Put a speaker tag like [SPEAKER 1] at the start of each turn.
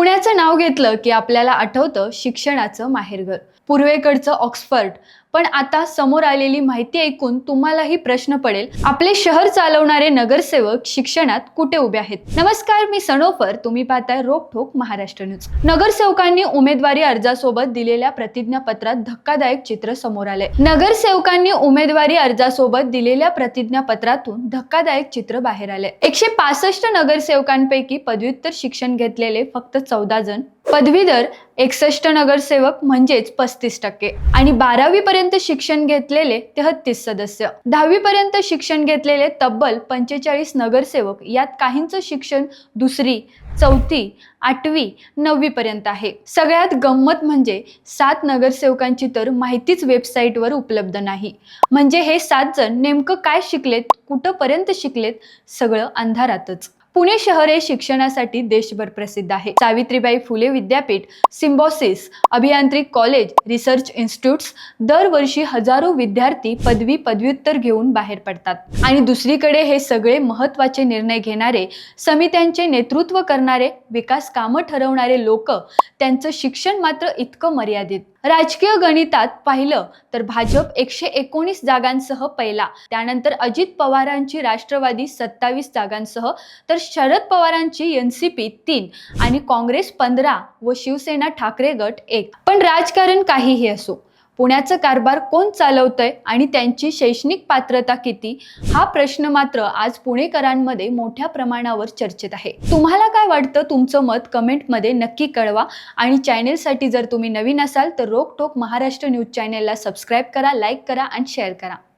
[SPEAKER 1] पुण्याचं नाव घेतलं की आपल्याला आठवतं शिक्षणाचं माहेरघर, पूर्वेकडचं ऑक्सफर्ड. पण आता समोर आलेली माहिती ऐकून तुम्हालाही प्रश्न पडेल, आपले शहर चालवणारे नगरसेवक शिक्षणात कुठे उभे आहेत? नमस्कार, मी सनोफर. तुम्ही पाहताय रोकठोक महाराष्ट्र न्यूज. नगरसेवकांनी उमेदवारी अर्जासोबत दिलेल्या प्रतिज्ञापत्रात धक्कादायक चित्र समोर आले. नगरसेवकांनी उमेदवारी अर्जासोबत दिलेल्या प्रतिज्ञापत्रातून धक्कादायक चित्र बाहेर आले. 165 नगरसेवकांपैकी पदव्युत्तर शिक्षण घेतलेले फक्त 14 जण, पदवीधर 61 नगरसेवक म्हणजेच 35% आणि 12वी पर्यंत शिक्षण घेतलेले 33 सदस्य, 10वी पर्यंत शिक्षण घेतलेले तब्बल 45 नगरसेवक. यात काहींचं शिक्षण 2री, 4थी, 8वी, 9वी पर्यंत आहे. सगळ्यात गंमत म्हणजे 7 नगरसेवकांची तर माहितीच वेबसाईटवर उपलब्ध नाही. म्हणजे हे 7 जण नेमकं काय शिकलेत, कुठपर्यंत शिकलेत, सगळं अंधारातच. पुणे शहर हे शिक्षणासाठी देशभर प्रसिद्ध आहे. सावित्रीबाई फुले विद्यापीठ, सिम्बॉसिस, अभियांत्रिक कॉलेज, रिसर्च इन्स्टिट्यूट्स, दरवर्षी हजारो विद्यार्थी पदवी पदव्युत्तर घेऊन बाहेर पडतात. आणि दुसरीकडे हे सगळे महत्त्वाचे निर्णय घेणारे, समित्यांचे नेतृत्व करणारे, विकास कामं ठरवणारे लोक, त्यांचं शिक्षण मात्र इतकं मर्यादित. राजकीय गणितात पाहिलं तर भाजप 119 जागांसह पहिला, त्यानंतर अजित पवारांची राष्ट्रवादी 27 जागांसह, तर शरद पवारांची एनसीपी 3 आणि काँग्रेस 15 व शिवसेना ठाकरे गट 1. पण राजकारण काहीही असो, पुण्याचं कारभार कोण चालवतंय आणि त्यांची शैक्षणिक पात्रता किती, हा प्रश्न मात्र आज पुणेकरांमध्ये मोठ्या प्रमाणावर चर्चेत आहे. तुम्हाला काय वाटतं? तुमचं मत कमेंटमध्ये नक्की कळवा. आणि चॅनेलसाठी जर तुम्ही नवीन असाल तर रोकठोक महाराष्ट्र न्यूज चॅनेलला सबस्क्राईब करा, लाईक करा आणि शेअर करा.